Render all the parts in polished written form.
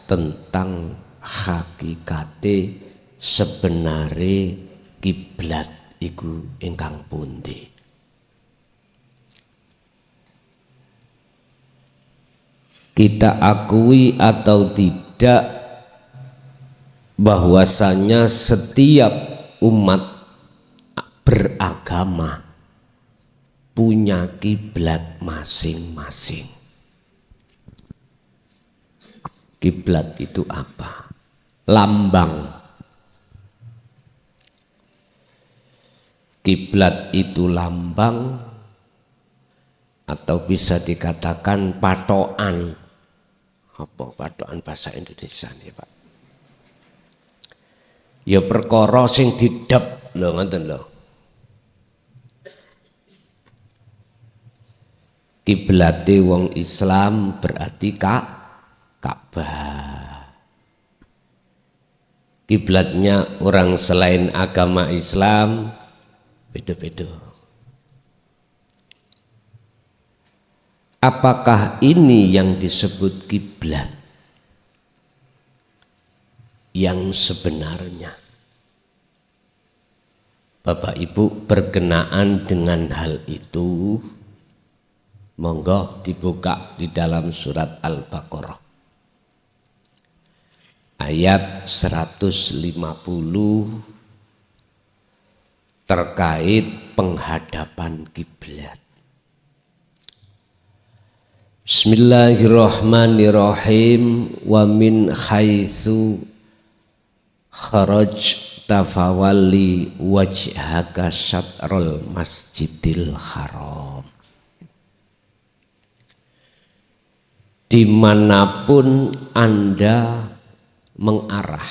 tentang hakikate sebenare kiblat iku ingkang pundi. Kita akui atau tidak bahwasanya setiap umat beragama punya kiblat masing-masing. Kiblat itu apa? Lambang. Kiblat itu lambang atau bisa dikatakan patokan. Apa patokan bahasa Indonesia nih, Pak? Ya perkara sing didep lho, ngoten lho. Kiblate wong Islam berarti Ka'bah. Kiblatnya orang selain agama Islam beda-beda. Apakah ini yang disebut kiblat yang sebenarnya? Bapak Ibu berkenaan dengan hal itu, monggo dibuka di dalam surat Al-Baqarah ayat 150 terkait penghadapan kiblat. Bismillahirrahmanirrahim. Wa min haitsu kharajta fawalli wajhaka syatrul masjidil haram. Dimanapun Anda mengarah,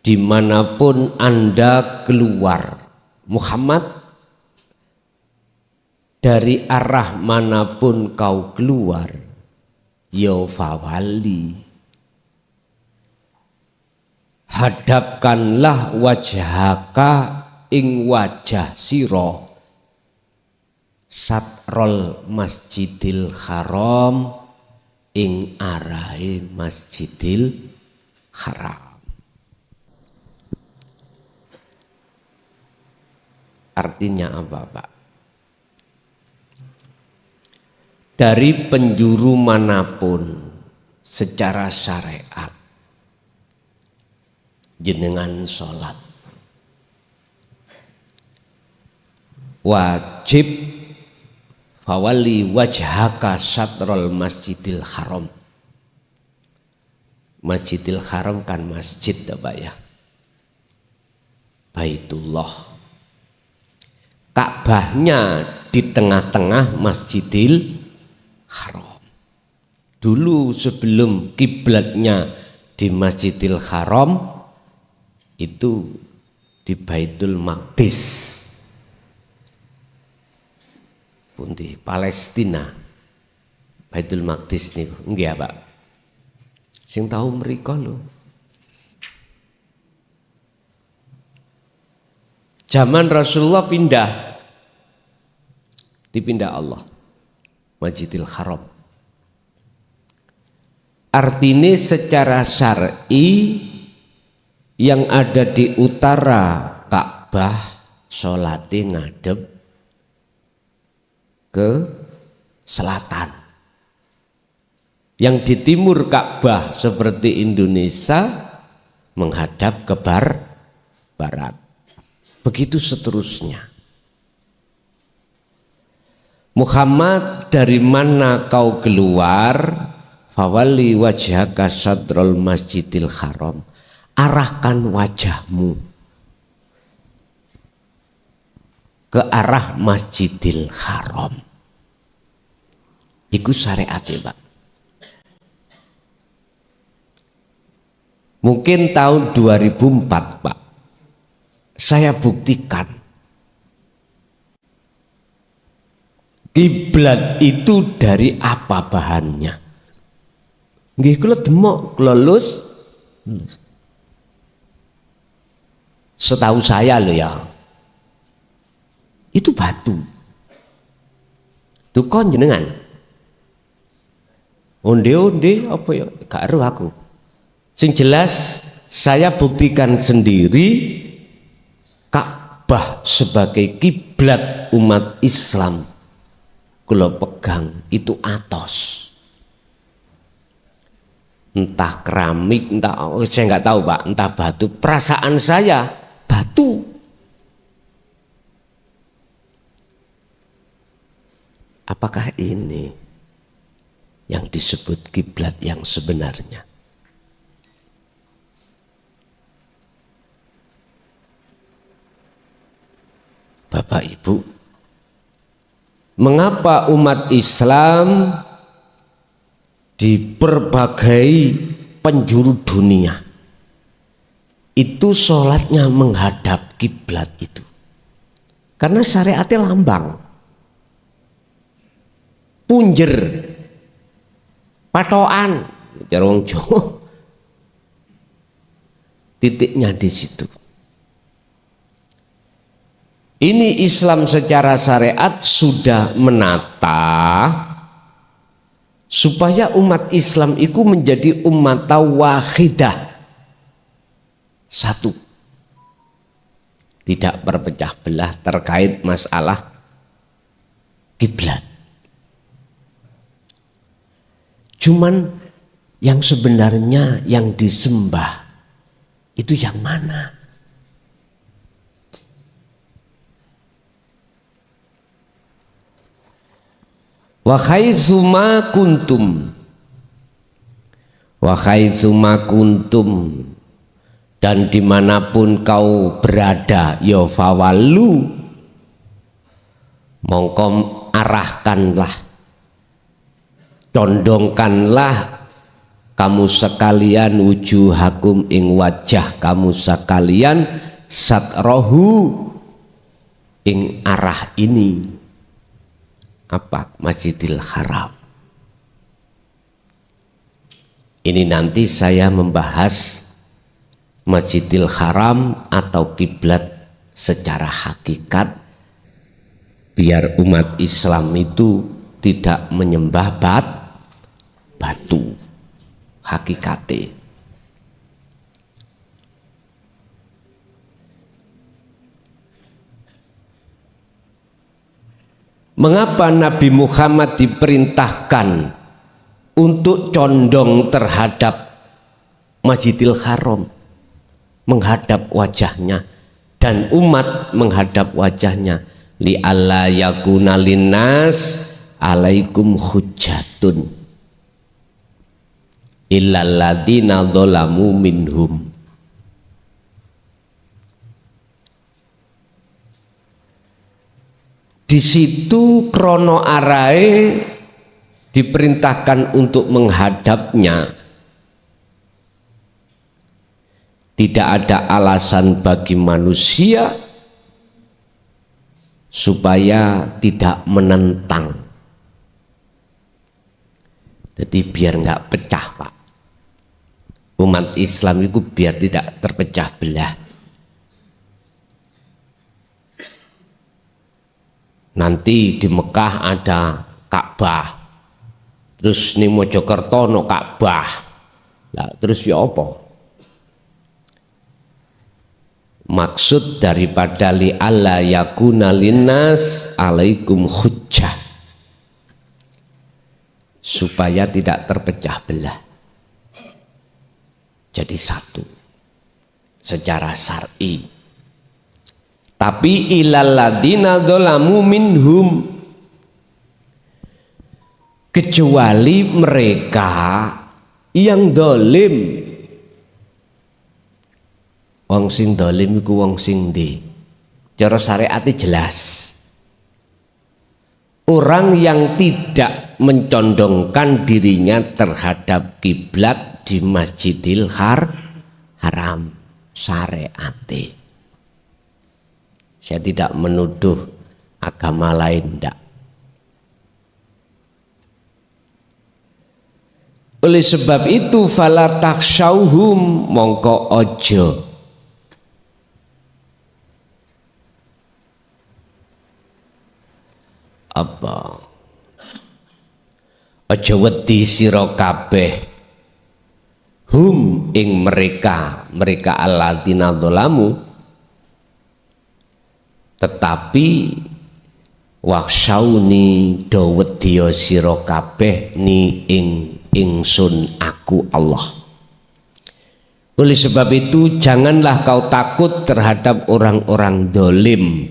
dimanapun Anda keluar, Muhammad, dari arah manapun kau keluar, ya fawali, hadapkanlah wajhaka ing wajah siro satrol masjidil haram ing arahe masjidil haram. Artinya apa, Pak? Dari penjuru manapun secara syariat jenengan sholat wajib fawali wajhaka satrul masjidil haram. Masjidil haram kan masjid Pak ya, Baitullah. Ka'bahnya di tengah-tengah masjidil haram. Dulu sebelum kiblatnya di Masjidil Haram itu di Baitul Maqdis, pun di Palestina. Baitul Maqdis nih, nggih Pak. Sing tahu mriko lho. Zaman Rasulullah dipindah Allah Masjidil Haram. Artinya secara syar'i yang ada di utara Ka'bah sholatnya ngadep ke selatan. Yang di timur Ka'bah seperti Indonesia menghadap ke barat. Begitu seterusnya. Muhammad, dari mana kau keluar? Fawali wajhaka sadrul masjidil haram. Arahkan wajahmu ke arah masjidil haram. Iku syariatnya Pak. Mungkin tahun 2004 Pak, saya buktikan kiblat itu dari apa bahannya. Nggih kula demok, kula lus. Setahu saya loh ya, itu batu. Tukon jenengan Onde-onde apa ya? Gak eruh aku. Sing jelas saya buktikan sendiri Ka'bah sebagai kiblat umat Islam kula pegang itu atos. Entah keramik, entah saya nggak tahu Pak, entah batu. Perasaan saya batu. Apakah ini yang disebut kiblat yang sebenarnya? Bapak Ibu, mengapa umat Islam di berbagai penjuru dunia itu sholatnya menghadap kiblat itu? Karena syariatnya lambang, punjer, patokan, jarong Jawa, titiknya di situ. Ini Islam secara syariat sudah menata supaya umat Islam itu menjadi umat wahidah, satu, tidak berpecah belah terkait masalah kiblat. Cuman yang sebenarnya yang disembah itu yang mana? Wa haitsuma kuntum, dan dimanapun kau berada, ya fawallu, mongko arahkanlah, condongkanlah kamu sekalian wujuhakum ing wajah kamu sekalian satrohu ing arah ini. Apa? Masjidil Haram. Ini nanti saya membahas Masjidil Haram atau kiblat secara hakikat, biar umat Islam itu tidak menyembah batu hakikate. Mengapa Nabi Muhammad diperintahkan untuk condong terhadap Masjidil Haram, menghadap wajahnya, dan umat menghadap wajahnya? Li alla yakuna linnas alaikum hujjatun illal ladzina dzalamu minhum. Di situ krono arae diperintahkan untuk menghadapnya. Tidak ada alasan bagi manusia supaya tidak menentang. Jadi biar nggak pecah Pak. Umat Islam itu biar tidak terpecah belah. Nanti di Mekah ada Ka'bah, terus di Mojokerto no Ka'bah, lah terus ya apa? Maksud daripada li alla yakuna linnas alaikum hujjah, supaya tidak terpecah belah, jadi satu secara syar'i. Tapi ilal ladzina dzalamu minhum, kecuali mereka yang dolim. Wong sing dolim iku wong sing ndi? Cara syariatnya jelas. Orang yang tidak mencondongkan dirinya terhadap kiblat di Masjidil Haram, syariatnya. Saya tidak menuduh agama lain, tidak. Oleh sebab itu fala takhshawhum, mongko ojo aja wedi sira kabeh hum ing mereka alladzina dzalamu, tetapi waksyauni do wedi sira kabeh ni ing ingsun aku Allah. Oleh sebab itu janganlah kau takut terhadap orang-orang dolim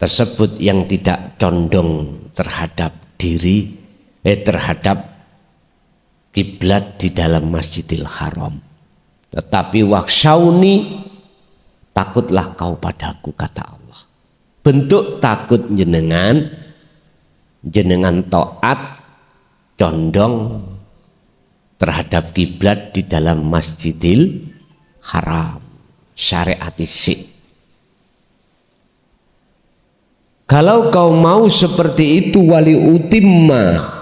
tersebut yang tidak condong terhadap terhadap kiblat di dalam Masjidil Haram. Tetapi waksyauni, takutlah kau padaku, kata Allah. Bentuk takut jenengan taat condong terhadap kiblat di dalam Masjidil Haram, syariat isi. Kalau kau mau seperti itu, wali utimma,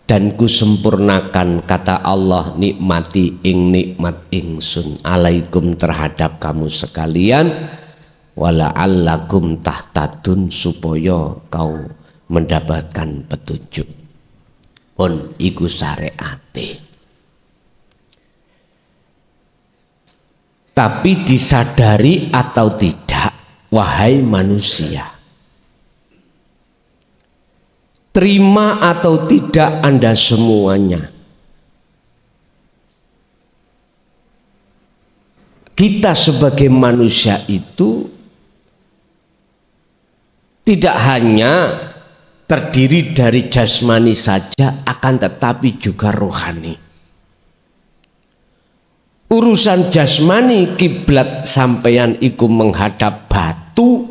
dan ku sempurnakan, kata Allah, nikmati ing nikmat ingsun alaikum terhadap kamu sekalian, wala'allakum tahtadun, supaya kau mendapatkan petunjuk. Pun iku syariate. Tapi disadari atau tidak, wahai manusia, terima atau tidak Anda semuanya, kita sebagai manusia itu tidak hanya terdiri dari jasmani saja, akan tetapi juga rohani. Urusan jasmani, kiblat sampeyan iku menghadap batu,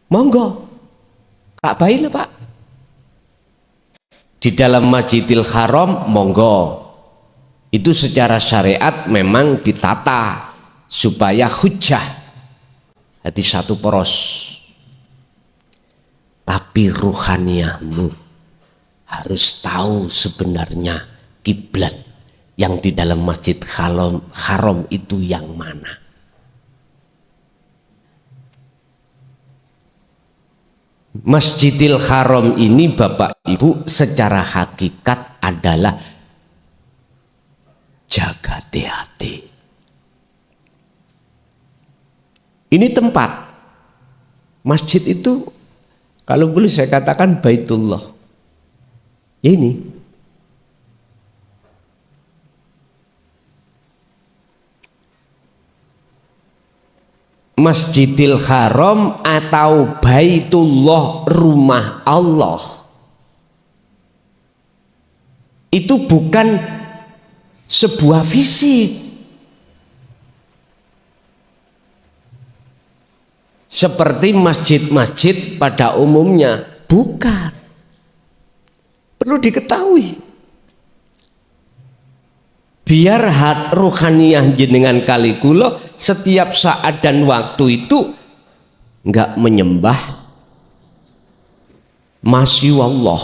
monggo, Ka'bah lah Pak. Di dalam Masjidil Haram, monggo. Itu secara syariat memang ditata supaya hujjah, hati satu poros. Tapi ruhaniyahmu harus tahu sebenarnya kiblat yang di dalam Masjid Haram itu yang mana. Masjidil Haram ini Bapak Ibu secara hakikat adalah jaga hati. Ini tempat masjid itu, kalau boleh saya katakan Baitullah. Ini Masjidil Haram atau Baitullah, rumah Allah, itu bukan sebuah fisik seperti masjid-masjid pada umumnya, bukan. Perlu diketahui, biar ruhaniyah jenengan kali kula setiap saat dan waktu itu enggak menyembah masyaallah,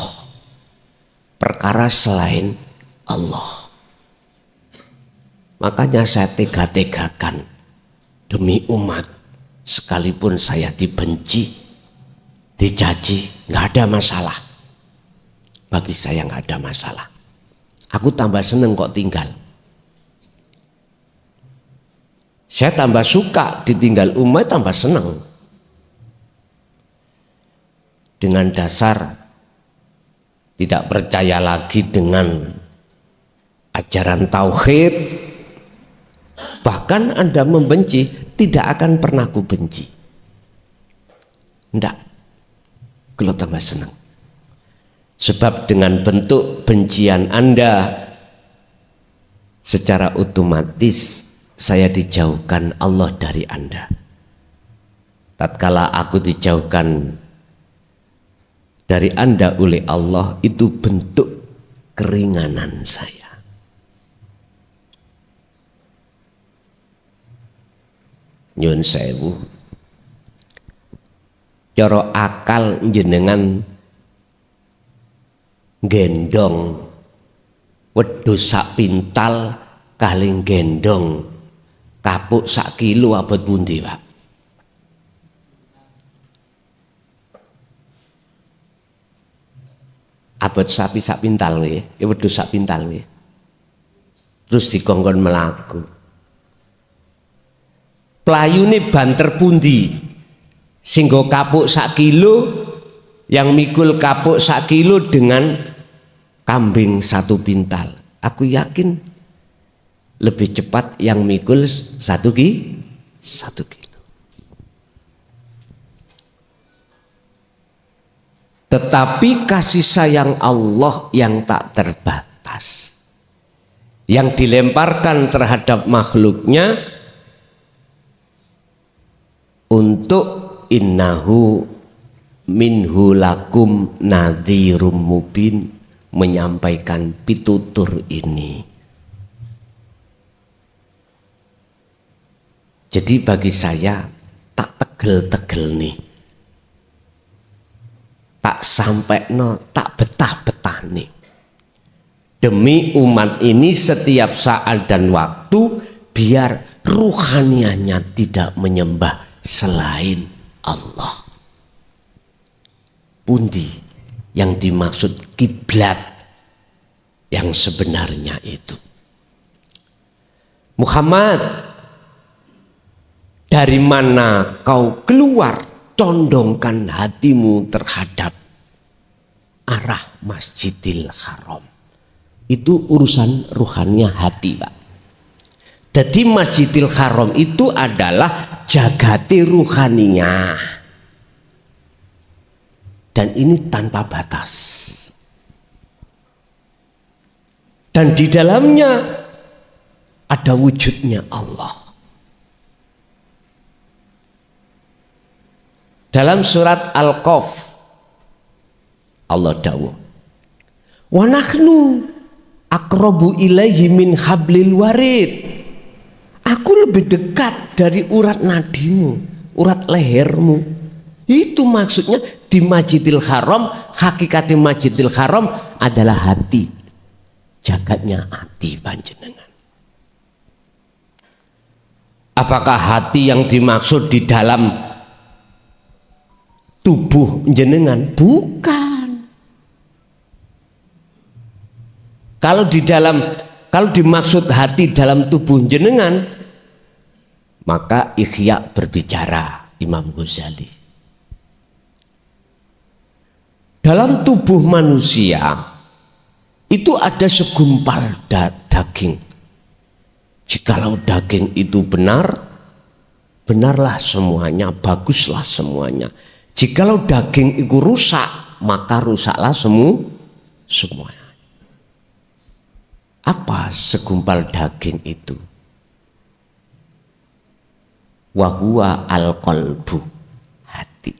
perkara selain Allah. Makanya saya tega-tegakan demi umat, sekalipun saya dibenci, dicaci, nggak ada masalah. Bagi saya nggak ada masalah. Aku tambah seneng kok tinggal. Saya tambah suka ditinggal umat, tambah seneng. Dengan dasar tidak percaya lagi dengan ajaran tauhid, bahkan Anda membenci, tidak akan pernah ku benci. Enggak, kalau tambah senang. Sebab dengan bentuk bencian Anda, secara otomatis saya dijauhkan Allah dari Anda. Tatkala aku dijauhkan dari Anda oleh Allah, itu bentuk keringanan saya. Nyun sewu, coro akal jenengan gendong wedhus sak pintal kaling gendong kapuk sak kilo abot pundi Pak? abot sapi sak pintal nggih, wedhus sak pintal nggih. Terus dikongkon melaku. Playune banter pundi? Sing nggo kapuk sak kilo, yang mikul kapuk sak kilo dengan kambing 1 pintal. Aku yakin lebih cepat yang mikul 1 kilo. Tetapi kasih sayang Allah yang tak terbatas, yang dilemparkan terhadap makhluknya untuk innahu minhu lakum nadhirum mubin, menyampaikan pitutur ini. Jadi bagi saya tak tegel-tegel nih, tak sampai no, tak betah-betah nih. Demi umat ini setiap saat dan waktu, biar ruhanianya tidak menyembah selain Allah. Pundi yang dimaksud kiblat yang sebenarnya itu? Muhammad, dari mana kau keluar? Condongkan hatimu terhadap arah Masjidil Haram. Itu urusan ruhannya hati, Pak. Jadi Masjidil Haram itu adalah jagati ruhaninya. Dan ini tanpa batas. Dan di dalamnya ada wujudnya Allah. Dalam surat Al-Qaf Allah dawuh, wa nahnu aqrabu ilaihi min hablil warid. Aku lebih dekat dari urat nadimu, urat lehermu. Itu maksudnya di Masjidil Haram. Hakikat Masjidil Haram adalah hati, jagatnya hati panjenengan. Apakah hati yang dimaksud di dalam tubuh jenengan? Bukan. Kalau dimaksud hati dalam tubuh jenengan, maka Ihya berbicara Imam Ghazali. Dalam tubuh manusia itu ada segumpal daging. Jikalau daging itu benar, benarlah semuanya, baguslah semuanya. Jikalau daging itu rusak, maka rusaklah semuanya. Apa segumpal daging itu? Wahuwa al-qalbu, hati.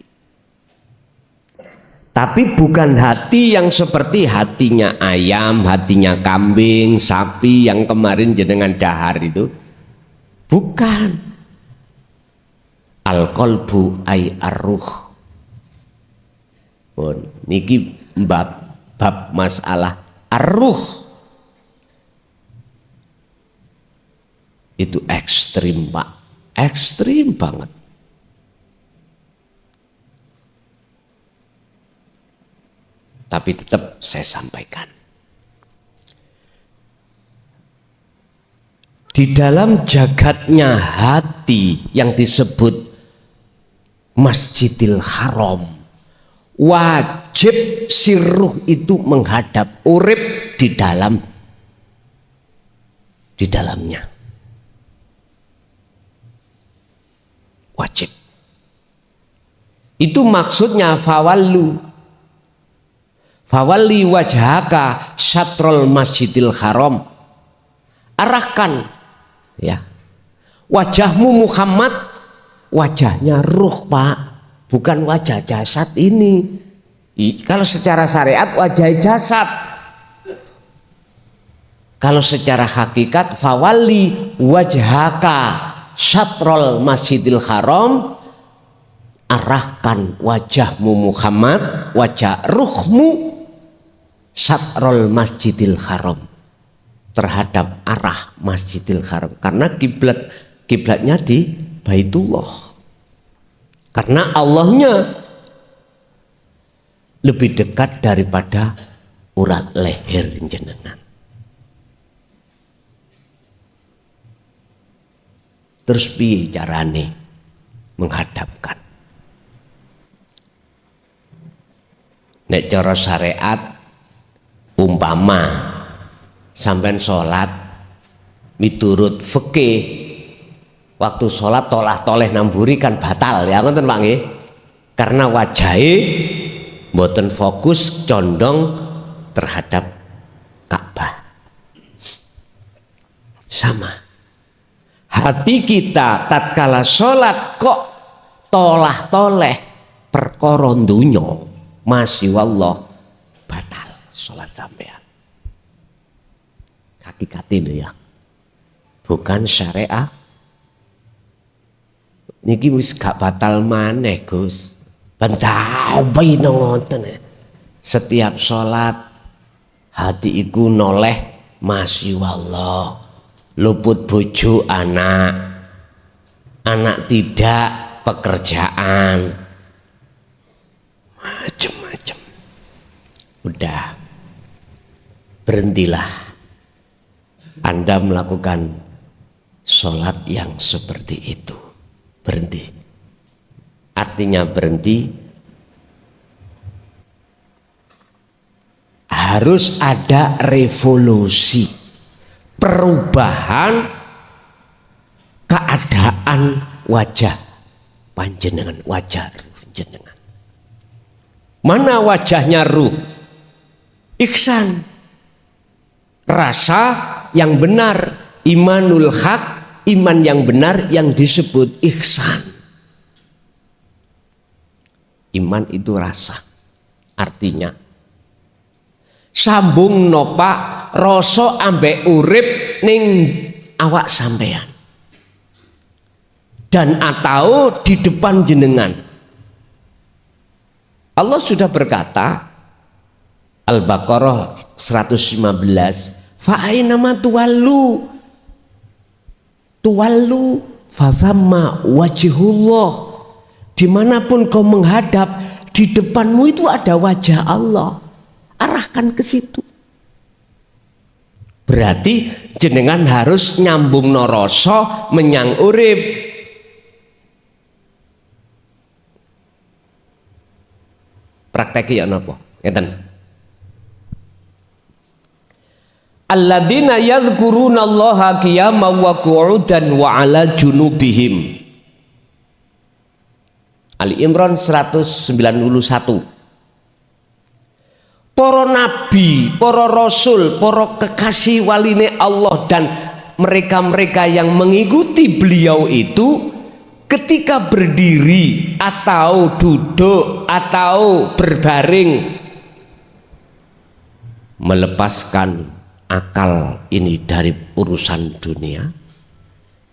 Tapi bukan hati yang seperti hatinya ayam, hatinya kambing, sapi yang kemarin jenengan dahar itu. Bukan. Al-qalbu ay ar-ruh. Niki bab masalah ar-ruh. Itu ekstrim, Pak. Ekstrim banget. Tapi tetap saya sampaikan. Di dalam jagatnya hati yang disebut Masjidil Haram, wajib si ruh itu menghadap urip di dalamnya. Wajib. Itu maksudnya fawalli wajhaka syatrul Masjidil Haram. Arahkan ya wajahmu Muhammad, wajahnya ruh, Pak, bukan wajah jasad ini. Kalau secara syariat wajah jasad, kalau secara hakikat fawalli wajhaka syatrul Masjidil Haram, arahkan wajahmu Muhammad, wajah ruhmu syatrul Masjidil Haram, terhadap arah Masjidil Haram. Karena kiblatnya di Baitullah. Karena Allahnya lebih dekat daripada urat leher jenengan. Terus piye carane menghadapkan? Nek cara syariat umpama sampean sholat miturut fikih, waktu sholat tolah-toleh namburi kan batal ya ngoten Pak nggih. Karena wajahe mboten fokus condong terhadap Ka'bah. Sama. Hati kita tatkala sholat kok tolah-toleh perkara donya, masya Allah batal sholat sampean. Hakikatnya ya, bukan syariah. Niki wis gak batal maneh Gus. Bentau bayi ngoten. Setiap sholat hati iku noleh masya Allah. Luput bojo anak tidak pekerjaan, macam-macam. Udah, berhentilah Anda melakukan sholat yang seperti itu. Berhenti, artinya berhenti. Harus ada revolusi, perubahan keadaan wajah panjenengan, wajah ruh jenengan. Mana wajahnya ruh? Ihsan, rasa yang benar, imanul haq, iman yang benar yang disebut ihsan. Iman itu rasa, artinya sambung nopak rasa ambek urip ning awak sampean dan atau di depan jenengan. Allah sudah berkata, Al-Baqarah 115, fa ainama tuwallu fa thamma wajhullah. Dimanapun kau menghadap, di depanmu itu ada wajah Allah. Arahkan ke situ. Berarti jenengan harus nyambung noroso menyang urip. Prakteki ya napa? Ngeten. Alladzina yadhkurunallaha qiyaman wa qu'udan wa 'ala junubihim. Ali Imran 191. Para nabi, para rasul, para kekasih waline Allah dan mereka-mereka yang mengikuti beliau itu ketika berdiri atau duduk atau berbaring melepaskan akal ini dari urusan dunia,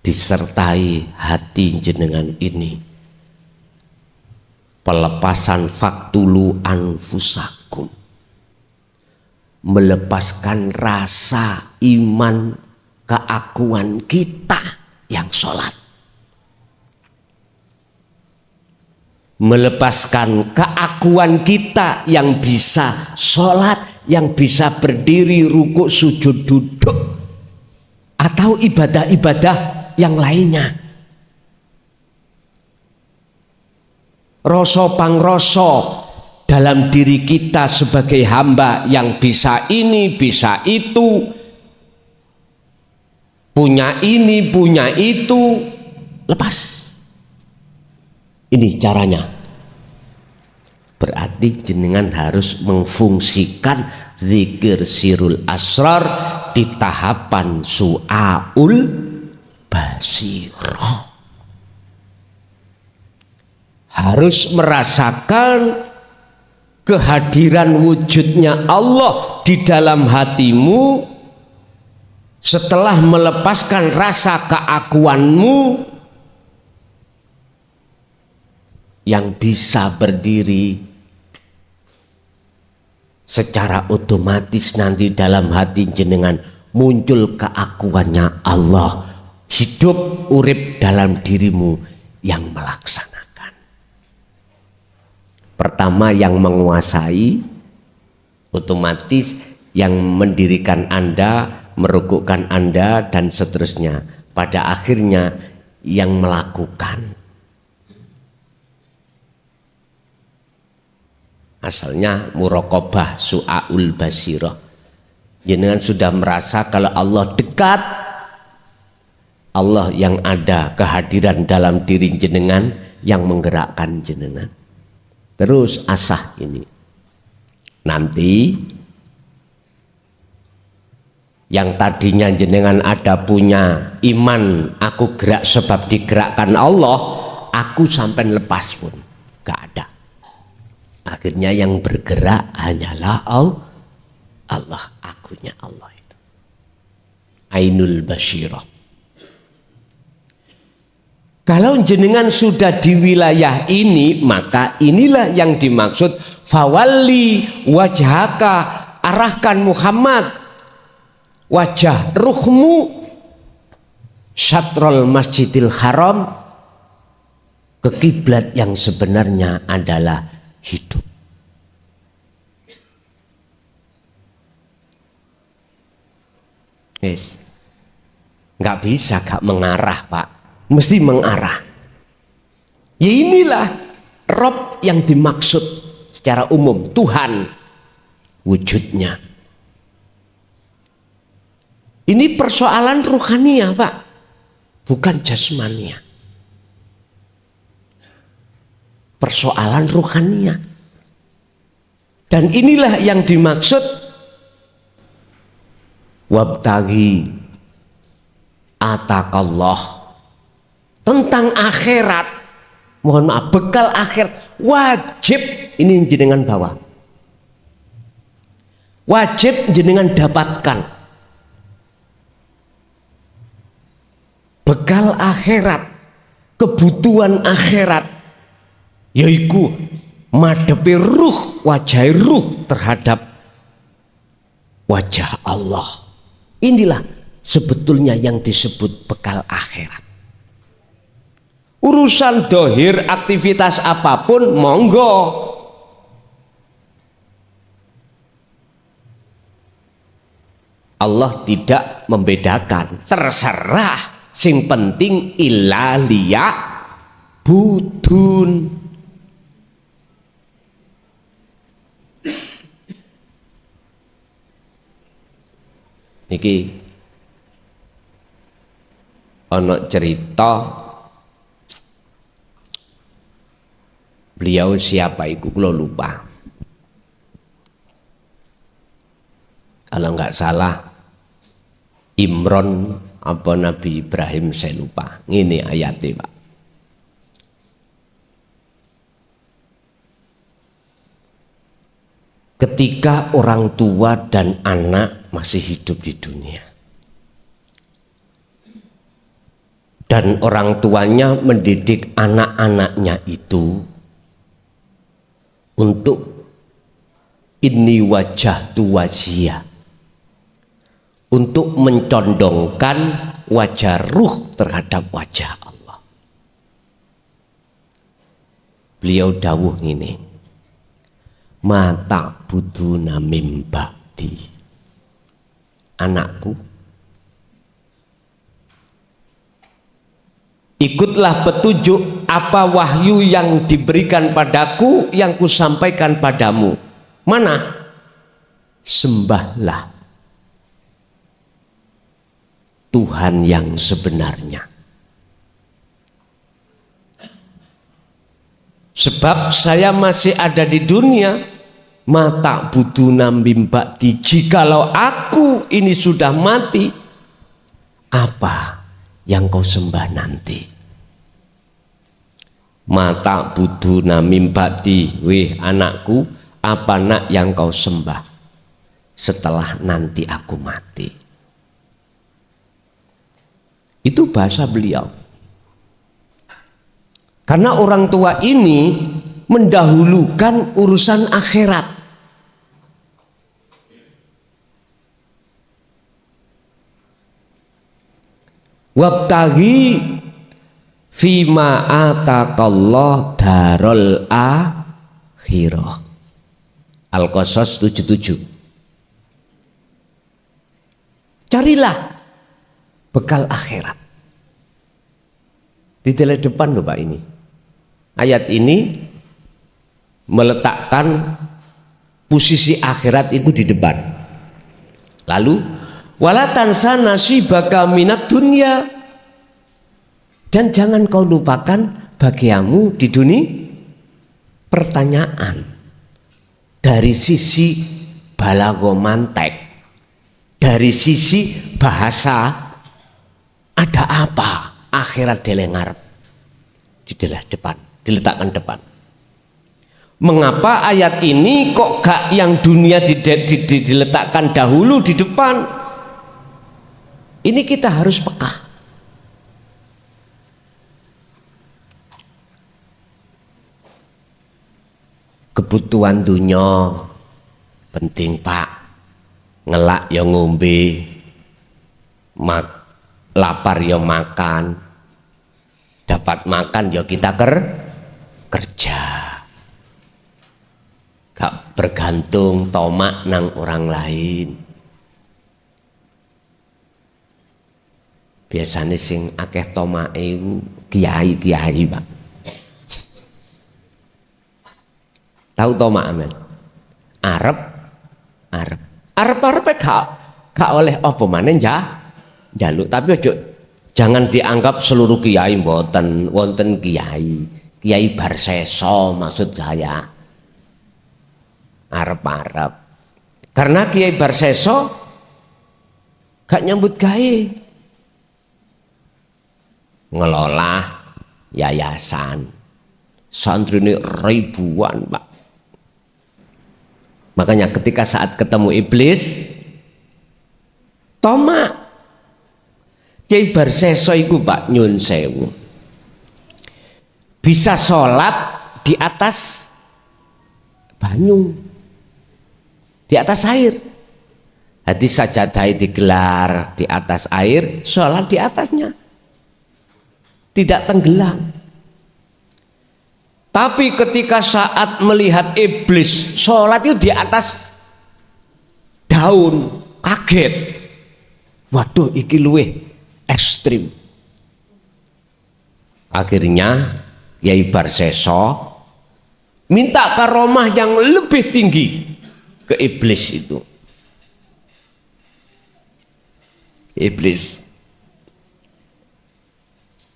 disertai hati jenengan ini pelepasan faktulu anfusakum, melepaskan rasa iman keakuan kita yang sholat, melepaskan keakuan kita yang bisa sholat, yang bisa berdiri, rukuk, sujud, duduk, atau ibadah-ibadah yang lainnya. Rasa pangrasa dalam diri kita sebagai hamba yang bisa ini, bisa itu, punya ini, punya itu, lepas. Ini caranya. Berarti jenengan harus memfungsikan zikir sirul asrar di tahapan su'aul basirah. Harus merasakan kehadiran wujudnya Allah di dalam hatimu setelah melepaskan rasa keakuanmu yang bisa berdiri secara otomatis. Nanti dalam hati jenengan muncul keakuannya Allah, hidup urip dalam dirimu yang melaksanakan. Pertama yang menguasai Otomatis yang mendirikan Anda, merukukkan Anda dan seterusnya, pada akhirnya yang melakukan. Asalnya muraqabah su'aul basirah. Jenengan sudah merasa kalau Allah dekat, Allah yang ada kehadiran dalam diri jenengan yang menggerakkan jenengan. Terus asah ini. Nanti yang tadinya jenengan ada punya iman, aku gerak sebab digerakkan Allah, aku sampai lepas pun gak ada. Akhirnya yang bergerak hanyalah Allah, akunya Allah itu. Ainul Basyirah. Kalau jenengan sudah di wilayah ini, maka inilah yang dimaksud fawalli wajhaka, arahkan Muhammad wajah ruhmu syatrul Masjidil Haram ke kiblat yang sebenarnya adalah hidup. Yes. Nggak bisa gak mengarah, Pak. Mesti mengarah. Ya inilah Rob yang dimaksud secara umum, Tuhan wujudnya. Ini persoalan ruhania, Pak, bukan jasmania. Persoalan ruhania. Dan inilah yang dimaksud wabtaghi atakallah, tentang akhirat. Mohon maaf, bekal akhir wajib ini jenengan bawa, wajib jenengan dapatkan bekal akhirat, kebutuhan akhirat, yaitu madepi ruh, wajah ruh terhadap wajah Allah. Inilah sebetulnya yang disebut bekal akhirat. Urusan dohir aktivitas apapun monggo, Allah tidak membedakan, terserah, sing penting illa liya budun. Niki ono cerita, beliau siapa itu kula lupa, kalau nggak salah Imron apa Nabi Ibrahim, saya lupa. Ini ayatnya, Pak. Ketika orang tua dan anak masih hidup di dunia, dan orang tuanya mendidik anak-anaknya itu untuk inni wajjahtu wajhiya, untuk mencondongkan wajah ruh terhadap wajah Allah. Beliau dawuh ini, mata buduna mimbakti, anakku, ikutlah petunjuk apa wahyu yang diberikan padaku, yang kusampaikan padamu. Mana? Sembahlah Tuhan yang sebenarnya. Sebab saya masih ada di dunia, mata buduna mimbakti, jikalau aku ini sudah mati, apa yang kau sembah nanti? Mata buduna mimbakti, weh anakku, apa nak yang kau sembah setelah nanti aku mati? Itu bahasa beliau. Karena orang tua ini mendahulukan urusan akhirat. Wabtaghi fima atakallah darul akhirah. Al-Qasas 77. Carilah bekal akhirat. Di depan loh Pak ini. Ayat ini meletakkan posisi akhirat itu di depan. Lalu wala tansa nasibaka minad dunya, dan jangan kau lupakan bagiamu di dunia. Pertanyaan dari sisi balago mantek, dari sisi bahasa, ada apa akhirat delengar di depan, diletakkan depan. Mengapa ayat ini kok gak yang dunia diletakkan dahulu di depan? Ini kita harus peka. Kebutuhan dunia penting Pak, ngelak ya ngombe, lapar ya makan, dapat makan ya kita kerja, gak bergantung tomak nang orang lain. Biasanya sing akeh tomak kiai Pak. Tahu tomak amen? Arep gak oleh apa maneh jaluk, tapi ojo jangan dianggap seluruh kiai mboten, wonten kiai barseso maksud saya. Arep karena kiai barseso gak nyambut gawe, ngelola yayasan, santrine ribuan Pak. Makanya ketika saat ketemu iblis, tomak kiai barseso iku Pak nyun sewu bisa sholat di atas banyu, di atas air. Hadis sajadah digelar di atas air, sholat di atasnya, tidak tenggelam. Tapi ketika saat melihat iblis sholat itu di atas daun, kaget. Waduh, iki luweh ekstrim. Akhirnya Kiai Barseso minta karomah yang lebih tinggi ke iblis itu.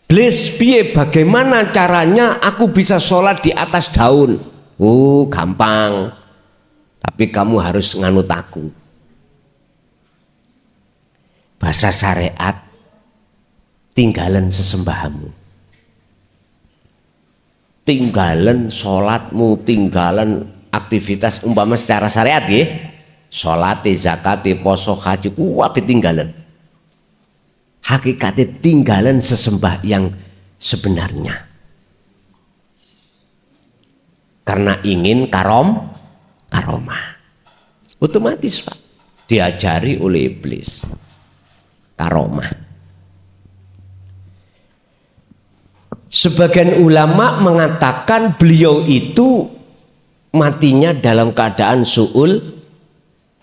Iblis, piye bagaimana caranya aku bisa sholat di atas daun? Oh gampang, tapi kamu harus nganut aku. Bahasa syariat, tinggalan sesembahamu, tinggalan sholatmu, tinggalan aktivitas umpama secara syariat ya, sholat, zakat, poso, haji, kuat ditinggalan. Hakikatnya tinggalan sesembah yang sebenarnya, karena ingin karomah otomatis Pak diajari oleh iblis karomah. Sebagian ulama mengatakan beliau itu matinya dalam keadaan su'ul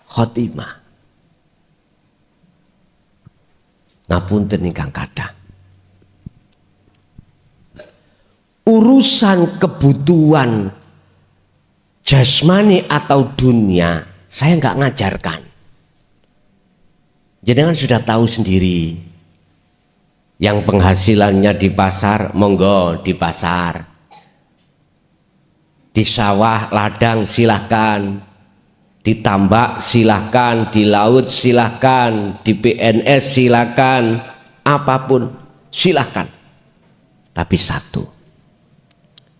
khotimah. Ngapunten ingkang kathah. Urusan kebutuhan jasmani atau dunia saya nggak ngajarkan. Jenengan sudah tahu sendiri. Yang penghasilannya di pasar, monggo di pasar. Di sawah, ladang silahkan. Di tambak silahkan, di laut silahkan, di PNS silahkan, apapun silahkan. Tapi satu,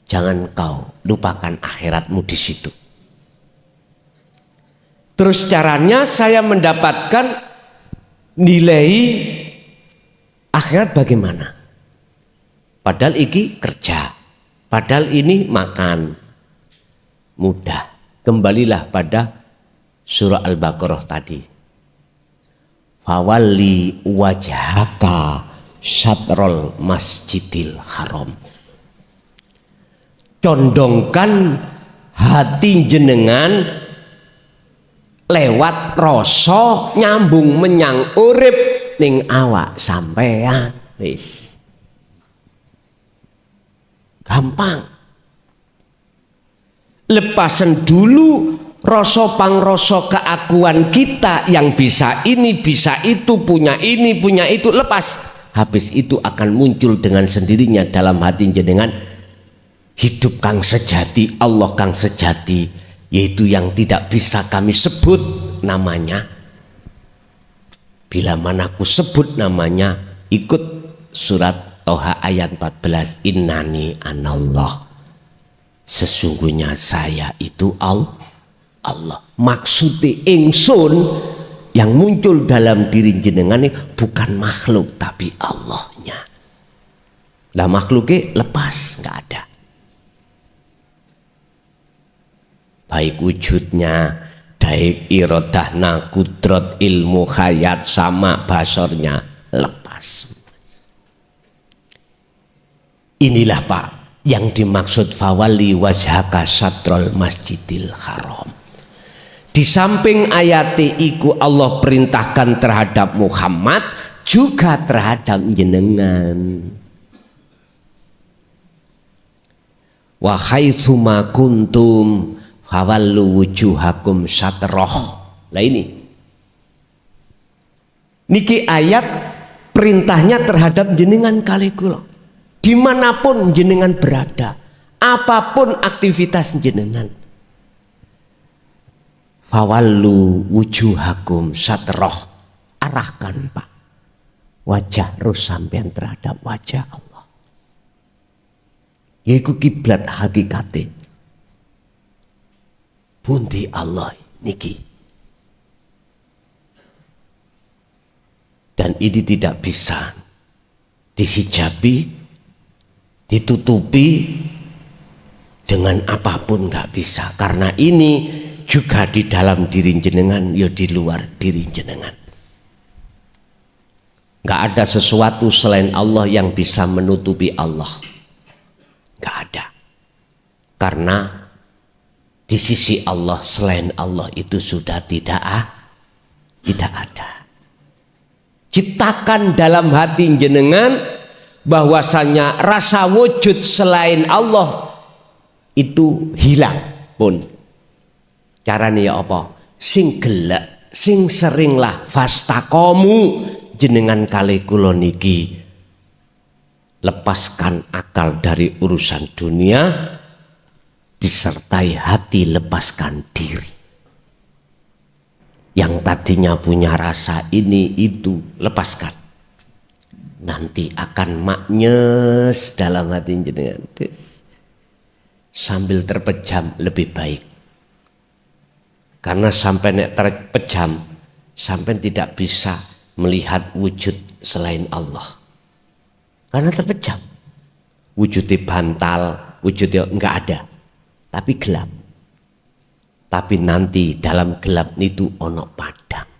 jangan kau lupakan akhiratmu di situ. Terus caranya saya mendapatkan nilai akhirat bagaimana? Padahal iki kerja, padahal ini makan, mudah. Kembalilah pada surah Al-Baqarah tadi. Fawalli wajhaka syatrul masjidil haram. Condongkan hati jenengan lewat rasa nyambung menyang urip ning awak sampean. Wis gampang. Lepasan dulu rasa pangrasa keakuan kita yang bisa ini, bisa itu, punya ini, punya itu, lepas. Habis itu akan muncul dengan sendirinya dalam hati jenengan hidup kang sejati, Allah kang sejati, yaitu yang tidak bisa kami sebut namanya. Bila mana ku sebut namanya, ikut surat Toha ayat 14, innani anallah, sesungguhnya saya itu Allah. Maksudnya ingsun yang muncul dalam diri jenengan ini bukan makhluk tapi Allahnya. Lah makhluknya lepas, nggak ada. Baik wujudnya, baik irodahna, kudrat, ilmu, hayat, sama basornya lepas. Inilah Pak yang dimaksud fawali wajhaka satrul masjidil haram. Di samping ayat iku Allah perintahkan terhadap Muhammad juga terhadap jenengan. Wa haitsuma kuntum fawallu wujuhakum satroh. Lah ini. Niki ayat perintahnya terhadap jenengan kali kula. Dimanapun jenengan berada, apapun aktivitas jenengan, fawallu wujuhakum satroh, arahkan Pak wajah rus sampean terhadap wajah Allah, yaitu kiblat hakikate pundi Allah niki. Dan ini tidak bisa dihijabi, ditutupi dengan apapun, nggak bisa, karena ini juga di dalam diri jenengan, ya di luar diri jenengan. Nggak ada sesuatu selain Allah yang bisa menutupi Allah, nggak ada, karena di sisi Allah selain Allah itu sudah tidak ada. Ciptakan dalam hati jenengan bahwasanya rasa wujud selain Allah itu hilang pun. Caranya ya apa? Sing gelek, sing seringlah fastaqomu jenengan kali kula niki lepaskan akal dari urusan dunia, disertai hati lepaskan diri. Yang tadinya punya rasa ini itu lepaskan. Nanti akan maknyes dalam hati jenengan, sambil terpejam lebih baik, karena sampai nek terpejam sampai tidak bisa melihat wujud selain Allah, karena terpejam. Wujudnya bantal, wujudnya enggak ada, tapi gelap. Tapi nanti dalam gelap itu ono padang,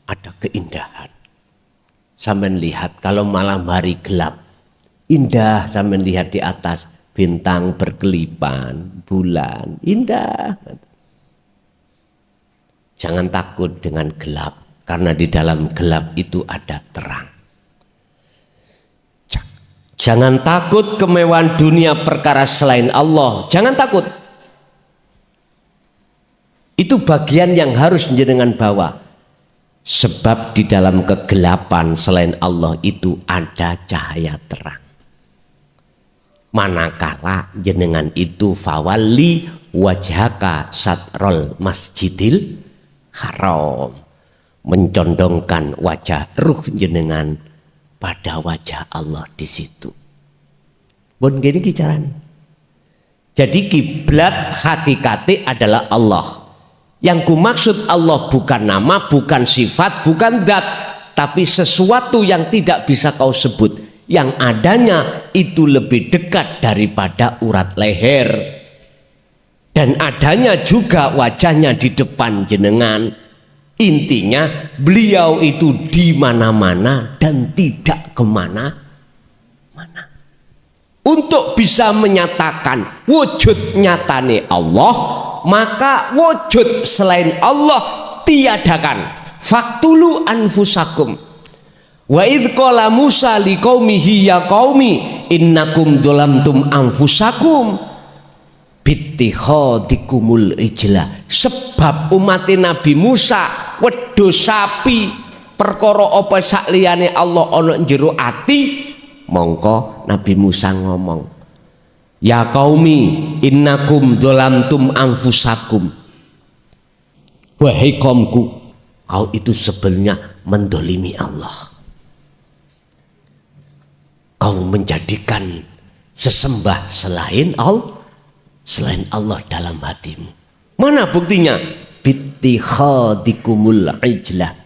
ada keindahan. Sampai lihat kalau malam hari gelap, indah. Sampai lihat di atas bintang berkelipan, bulan, indah. Jangan takut dengan gelap, karena di dalam gelap itu ada terang. Jangan takut kemewahan dunia perkara selain Allah, jangan takut. Itu bagian yang harus jenengan bawa. Sebab di dalam kegelapan selain Allah itu ada cahaya terang. Manakala jenengan itu fawali wajhaka satrol masjidil haram, mencondongkan wajah ruh jenengan pada wajah Allah di situ. Bon gini caranya. Jadi kiblat hakikate adalah Allah. Yang kumaksud Allah bukan nama, bukan sifat, bukan zat, tapi sesuatu yang tidak bisa kau sebut. Yang adanya itu lebih dekat daripada urat leher. Dan adanya juga wajahnya di depan jenengan. Intinya beliau itu di mana-mana dan tidak kemana-mana. Untuk bisa menyatakan wujud nyatane Allah, maka wujud selain Allah tiadakan. Faktulu anfusakum. Wa idh qala Musa liqaumihi ya qaumi innakum dzalamtum anfusakum bittikhadikumul ijla. Sebab umat Nabi Musa wedhus sapi perkara apa sakliyane Allah ana njero ati, mongko Nabi Musa ngomong, ya qaumi innakum dzalamtum anfusakum. Wahai kaumku, kau itu sebenarnya mendolimi Allah. Kau menjadikan sesembah selain Allah dalam hatimu. Mana buktinya? Bittikhadikumul ijlah.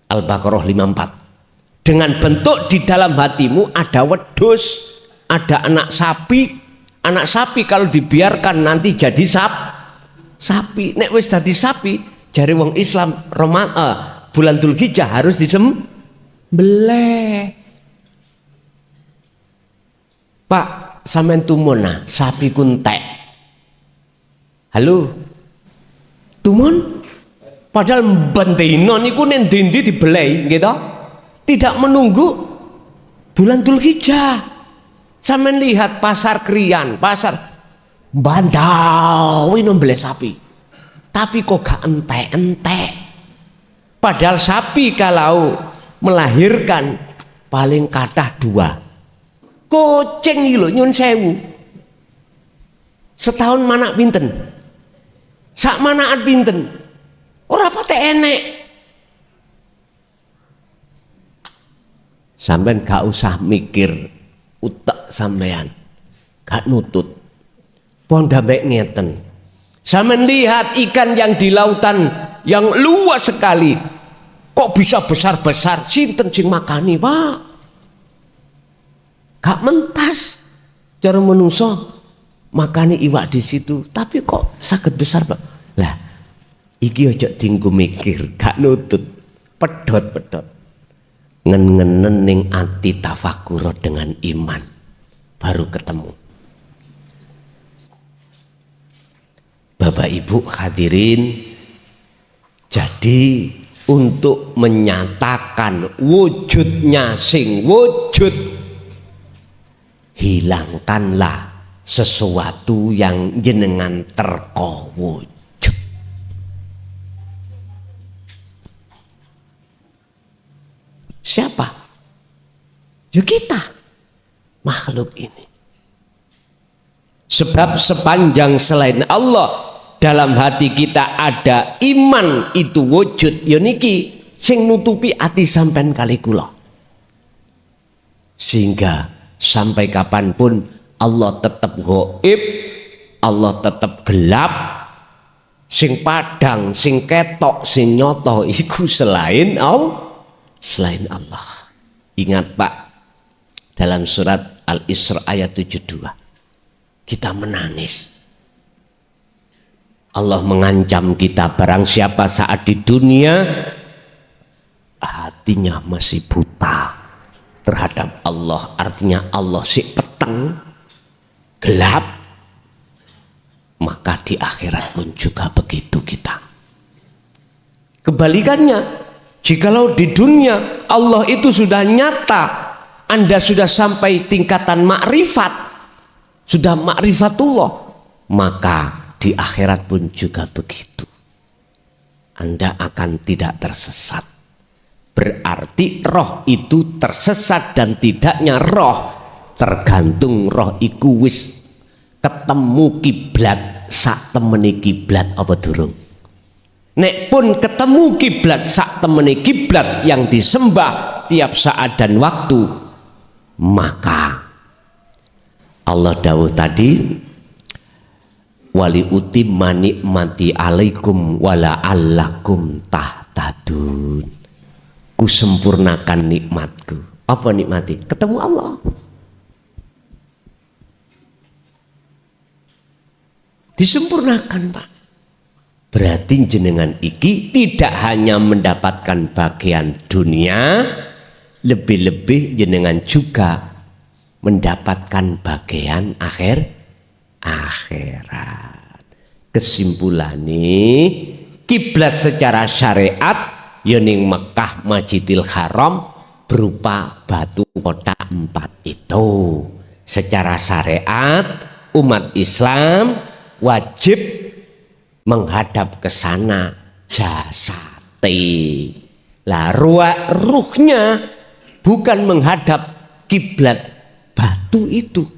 Al-Baqarah 54. Dengan bentuk di dalam hatimu ada wedhus, ada anak sapi. Anak sapi kalau dibiarkan nanti jadi sapi. Nek wis dadi sapi, jare wong Islam bulan Dzulhijjah harus disembelih. Pak, sampean tumon sapi kuntek. Halo. Tumon? Padahal bendino niku nen dindi dibelai, gitu. Tidak menunggu bulan Dzulhijjah. Sampean lihat pasar Krian, pasar Bandawi nombeleh sapi. Tapi kok gak entek-entek. Padahal sapi kalau melahirkan paling kathah 2. Kucing iki lho nyun sewu. Setahun manak pinten? Sak manakan pinten? Ora pate enek. Sampeyan gak usah mikir utek sampean. Gak nutut. Pondambek ngeten. Sampeyan lihat ikan yang di lautan yang luas sekali. Kok bisa besar-besar? Sinten sing makani, Pak? Gak mentas cara menungso makani iwak di situ, tapi kok saged besar, Pak? Lah, iki aja tinggu mikir, gak nutut, pedot-pedot. Ngen-ngenen ning ati tafakkur dengan iman, baru ketemu. Bapak Ibu hadirin, jadi untuk menyatakan wujudnya sing wujud, hilangkanlah sesuatu yang jenengan terko wujud. Siapa? Ya kita, makhluk ini. Sebab sepanjang selain Allah dalam hati kita ada iman itu wujud, ya niki sing nutupi ati sampean kali kula. Sehingga sampai kapanpun Allah tetap gaib, Allah tetap gelap, sing padang, sing ketok, sing nyoto iku selain Allah. Ingat Pak, dalam surat Al-Isra ayat 72 kita menangis. Allah mengancam kita, barang siapa saat di dunia hatinya masih buta terhadap Allah, artinya Allah si peteng gelap, maka di akhirat pun juga begitu kita. Kebalikannya, jikalau di dunia Allah itu sudah nyata, Anda sudah sampai tingkatan makrifat, sudah makrifatullah, maka di akhirat pun juga begitu. Anda akan tidak tersesat. Berarti roh itu tersesat dan tidaknya roh tergantung roh iku wis ketemu kiblat sak temene kiblat apa durung. Nek pun ketemu kiblat sak temene kiblat yang disembah tiap saat dan waktu, maka Allah dawuh tadi, wali utimma nikmati alaikum wala allakum tahtadun. Ku sempurnakan nikmatku. Apa nikmati? Ketemu Allah. Disempurnakan, Pak. Berarti jenengan iki tidak hanya mendapatkan bagian dunia, lebih-lebih jenengan juga mendapatkan bagian akhirat. Kesimpulannya kiblat secara syariat yoning Mekah Masjidil Haram berupa batu kota 4 itu. Secara syariat umat Islam wajib menghadap ke sana jasate. Lah ruhnya bukan menghadap kiblat batu itu,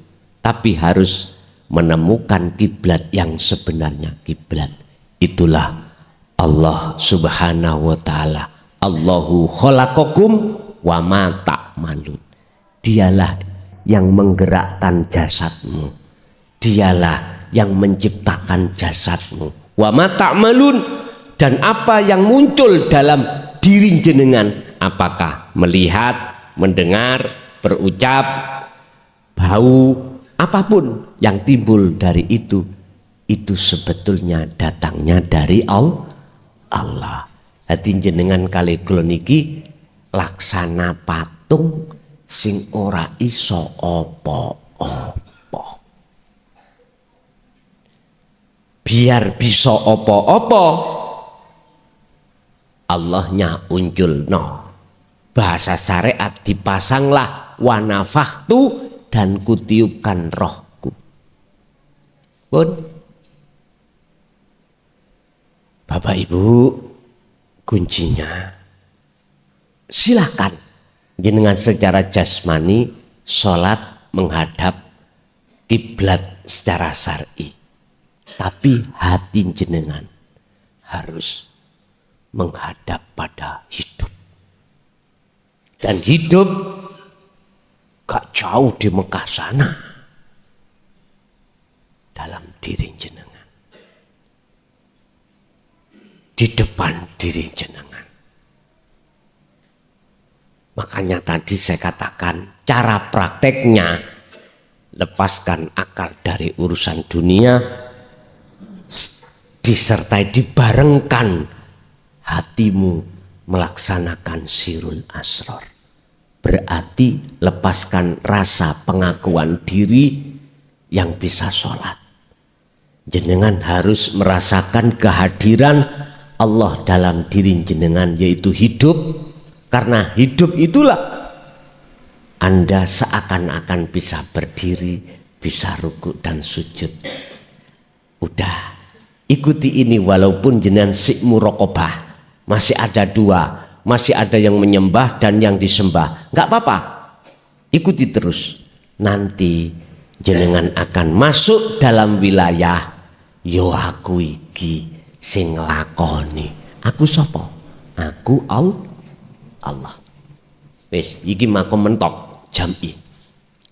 tapi harus menemukan kiblat yang sebenarnya kiblat. Itulah Allah Subhanahu wa taala. Allahu khalaqakum wa ma ta'malun. Dialah yang menggerakkan jasadmu. Dialah yang menciptakan jasadmu. Wa ma ta'malun, dan apa yang muncul dalam diri jenengan, apakah melihat, mendengar, berucap, bau, apapun yang timbul dari itu sebetulnya datangnya dari Allah. Hati jenengan kali kula niki laksana patung sing ora iso apa-apa. Biar bisa apa-apa, Allahnya unjul no. Bahasa syariat dipasanglah wanafaktu dan kutiupkan rohku. Pun Bapak Ibu, kuncinya silakan jenengan secara jasmani sholat menghadap kiblat secara syar'i, tapi hati jenengan harus menghadap pada hidup. Dan hidup gak jauh di Mekah sana, dalam diri jenengan, di depan diri jenengan. Makanya tadi saya katakan cara prakteknya, lepaskan akal dari urusan dunia, disertai dibarengkan hatimu melaksanakan sirul asrar. Berarti lepaskan rasa pengakuan diri yang bisa sholat. Jenengan harus merasakan kehadiran Allah dalam diri jenengan, yaitu hidup. Karena hidup itulah Anda seakan-akan bisa berdiri, bisa rukuk dan sujud. Udah, ikuti ini walaupun jenengan sik muraqabah. Masih ada dua, masih ada yang menyembah dan yang disembah. Enggak apa-apa, ikuti terus. Nanti jenengan akan masuk dalam wilayah yo aku iki sing lakoni. Aku sapa? Aku Allah. Wis iki makom mentok jami.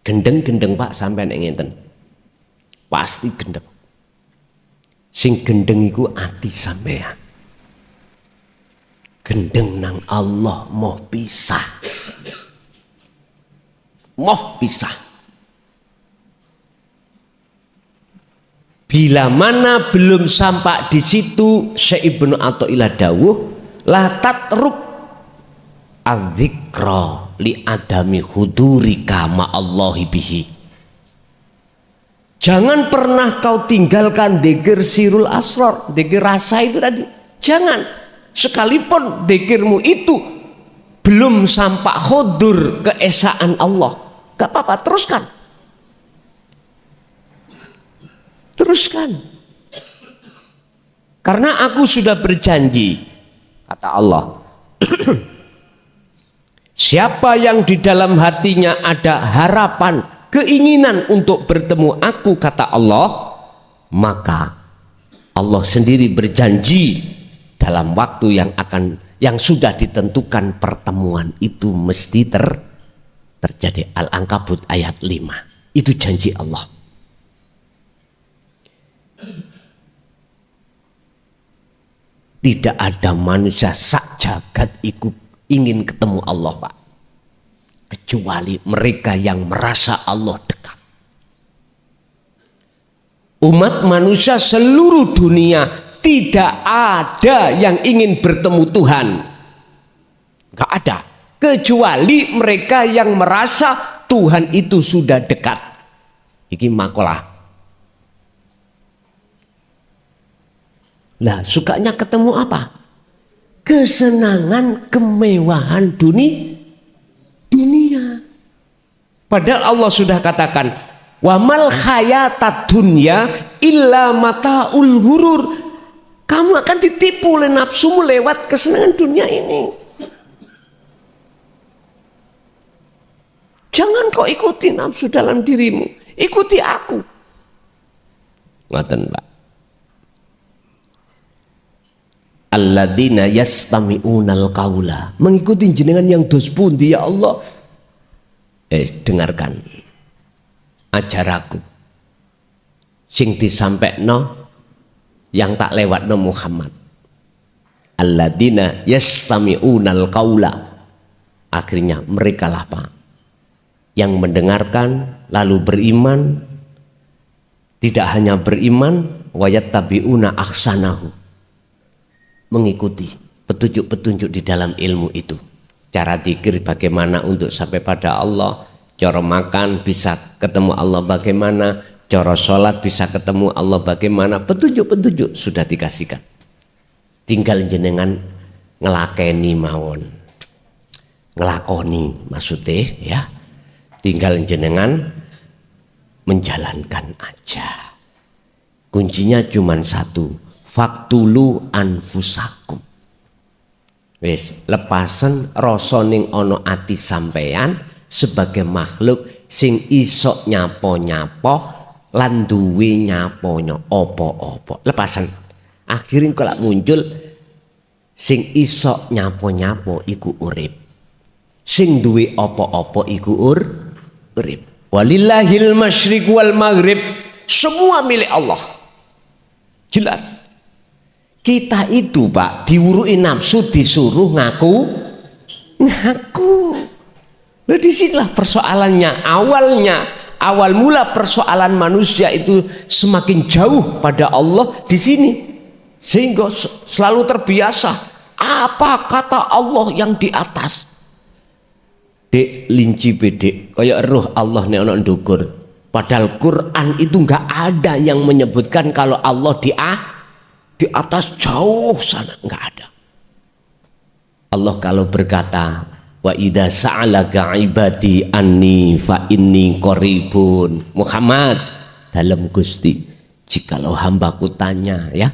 Gendeng-gendeng Pak sampean ngenten. Pasti gendeng. Sing gendeng iku ati sampean. Gendeng nang Allah moh pisah. Moh pisah. Bila mana belum sampai di situ, Syekh Ibnu Athaillah dawuh, la tatruk adzikra li adami hudurika ma'allahi bihi. Jangan pernah kau tinggalkan dzikir sirul asrar, dzikir rasa itu tadi. Jangan. Sekalipun dzikirmu itu belum sampai hudur keesaan Allah, gak apa-apa, teruskan. Teruskan. Karena aku sudah berjanji, kata Allah, siapa yang di dalam hatinya ada harapan, keinginan untuk bertemu aku, kata Allah, maka Allah sendiri berjanji dalam waktu yang sudah ditentukan pertemuan itu mesti terjadi. Al-Ankabut ayat 5. Itu janji Allah. Tidak ada manusia sak jagat ikut ingin ketemu Allah, Pak, kecuali mereka yang merasa Allah dekat. Umat manusia seluruh dunia tidak ada yang ingin bertemu Tuhan, gak ada, kecuali mereka yang merasa Tuhan itu sudah dekat. Iki makalah. Lah sukanya ketemu apa? Kesenangan, kemewahan dunia. Padahal Allah sudah katakan, wa mal hayatad dunya illa mataul ghurur. Kamu akan ditipu oleh nafsumu lewat kesenangan dunia ini. Jangan kau ikuti nafsu dalam dirimu, ikuti aku. Ngoten, Pak. Alladzina yastami'unal qaula, mengikuti jenengan yang dos pundi ya Allah. Dengarkan ajaraku sing disampekno yang tak lewatno Muhammad. Alladzina yastami'unal qaula, akhirnya mereka lah Pak yang mendengarkan lalu beriman, tidak hanya beriman, wayattabi'una ahsanahu, mengikuti petunjuk-petunjuk di dalam ilmu itu. Cara zikir bagaimana untuk sampai pada Allah, cara makan bisa ketemu Allah bagaimana, cara sholat bisa ketemu Allah bagaimana, petunjuk-petunjuk sudah dikasihkan. Tinggal jenengan ngelakeni mawon, ngelakoni maksudnya ya, tinggal jenengan menjalankan aja. Kuncinya cuma satu, faktulu anfusakum. Wis lepasen rasa ning ana ati sampean sebagai makhluk sing iso nyapo-nyapo lan duwe nyapo apa-apa. Lepasen. Akhirnya kalau muncul sing iso nyapo-nyapo iku urip. Sing duwe apa-apa iku urip. Walillahil masyriq wal maghrib. Semua milik Allah. Jelas. Kita itu Pak diwurui nafsu disuruh ngaku. Nah disinilah persoalannya. Awal mula persoalan manusia itu semakin jauh pada Allah di sini, sehingga selalu terbiasa apa kata Allah yang di atas. Dek linci bedek kayak roh Allah nek ana ndukur. Padahal Quran itu enggak ada yang menyebutkan kalau Allah di atas jauh sana, enggak ada. Allah kalau berkata wa idza sa'alaka ibadi anni fa inni qaribun, Muhammad dalam Gusti, jikalau hambaku tanya ya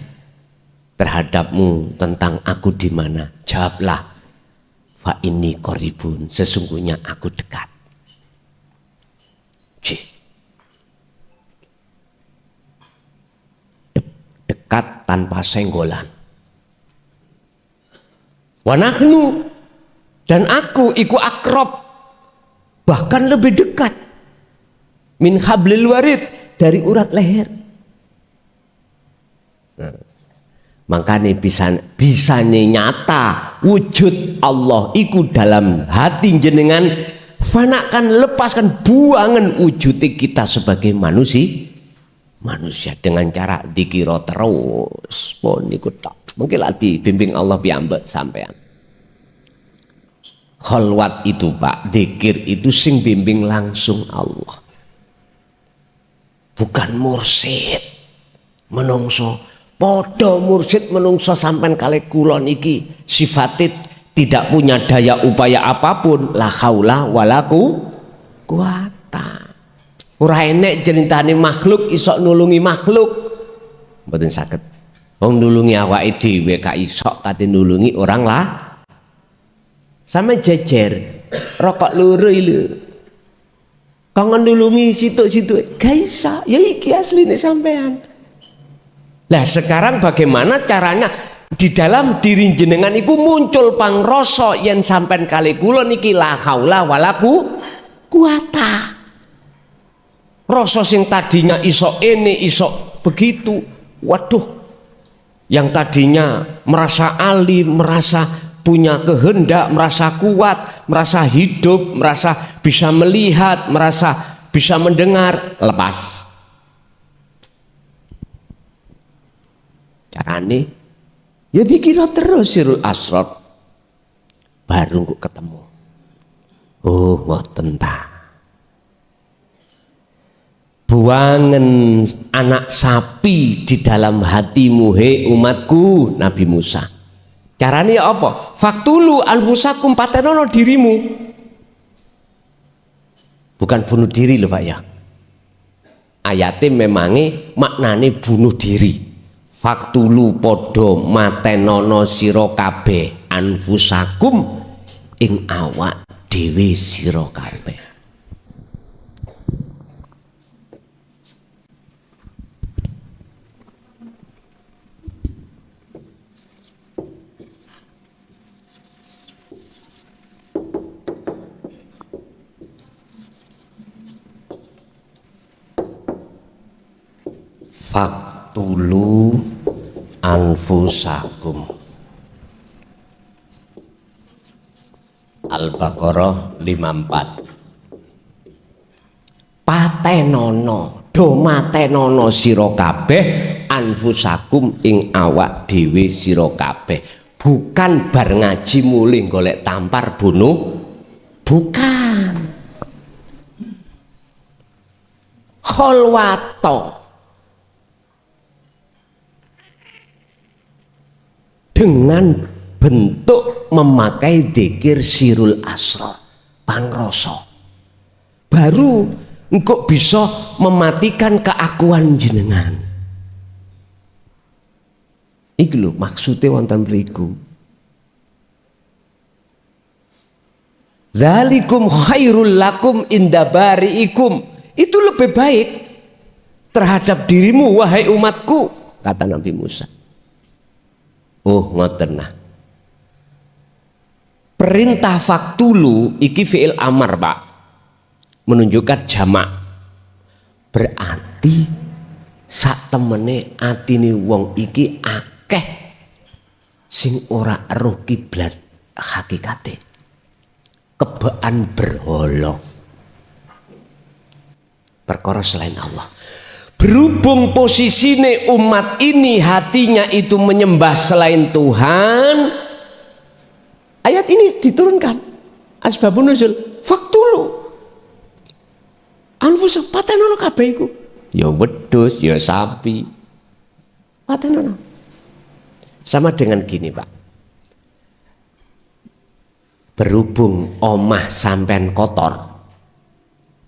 terhadapmu tentang aku di mana, jawablah fa inni qaribun, sesungguhnya aku dekat. Dekat tanpa senggolan. Wa nahnu, dan aku iku akrob, bahkan lebih dekat min hablil warid, dari urat leher. Nah, makanya bisa nyata wujud Allah iku dalam hati jenengan, fanakan, lepaskan, buangan wujud kita sebagai manusia dengan cara dikira terus pun ikut tak mungkin lagi bimbing Allah piyambak sampean. Khalwat itu Pak, zikir itu sing bimbing langsung Allah, bukan mursyid menungso. Podo mursyid menungso sampean kalih kula niki sifatit tidak punya daya upaya apapun, la haula wala quwata. Ora enek ceritane makhluk iso nulungi makhluk, mboten saged. Wong nulungi awake dhewe gak iso kate nulungi orang lah. Sama jejer rokok loro lho. Kangen nulungi situ-situ gak iso. Ya iki asline sampean. Lah sekarang bagaimana caranya di dalam diri jenengan iku muncul pangrasa yen sampean kali kula niki la haula wala quwata. Rasa sing tadinya iso ini iso begitu, waduh, yang tadinya merasa alim, merasa punya kehendak, merasa kuat, merasa hidup, merasa bisa melihat, merasa bisa mendengar, lepas. Carane ya dikira terus sirul asrar, baru kok ketemu. Oh, mboten ta. buangen anak sapi di dalam hatimu he umatku Nabi Musa. Caranya apa? Faktulu anfusakum, patenono dirimu. Bukan bunuh diri loh Pak ya. Ayatnya memangnya maknane bunuh diri. Faktulu podo matenono siro kabeh anfusakum ing awak dewi siro kabeh. Faktulu anfusakum. Al-Baqarah 54. Patenono, do matenono sira kabeh anfusakum ing awak dhewe sira kabeh. Bukan bar ngaji mulih golek tampar bunuh, bukan. Kholwato, dengan bentuk memakai dzikir sirul asrar, pangroso, baru engkau bisa mematikan keakuan jenengan. Iki lho maksudnya wonten mriku. Dzalikum khairul lakum inda bari'ikum. Itu lebih baik terhadap dirimu wahai umatku, kata Nabi Musa. Oh ngoten nah. Perintah faktulu iki fi'il amar Pak, menunjukkan jamak. Berarti sak temene atine wong iki akeh sing ora eruh kiblat hakikate, kebean berhala perkara selain Allah. Berhubung posisine umat ini hatinya itu menyembah selain Tuhan, ayat ini diturunkan. Asbabun nuzul faktulu anfusa patenono kabeh iku. Ya wedhus, ya sapi. Patenono. Sama dengan gini, Pak. Berhubung omah sampean kotor,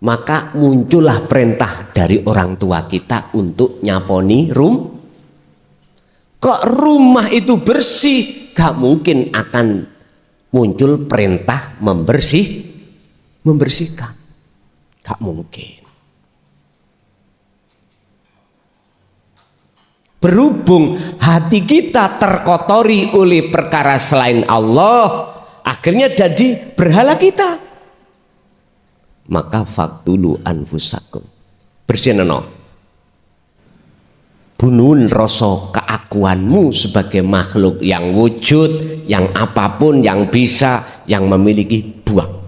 maka muncullah perintah dari orang tua kita untuk nyaponi kok rumah itu bersih, gak mungkin akan muncul perintah membersihkan, gak mungkin. Berhubung hati kita terkotori oleh perkara selain Allah, akhirnya jadi berhala kita. Maka faktulu anfusakum, bersihno bunuhun rasa keakuanmu sebagai makhluk yang wujud, yang apapun, yang bisa, yang memiliki, buang.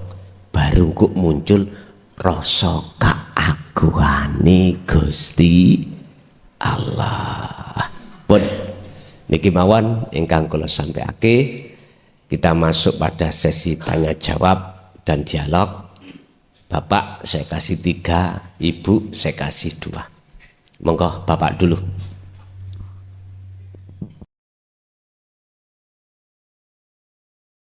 Baru kok muncul rasa keakuane Gusti Allah. Pun niki mawon ingkang kula sampaiake, kita masuk pada sesi tanya jawab dan dialog. Bapak saya kasih 3, Ibu saya kasih 2. Monggo Bapak dulu.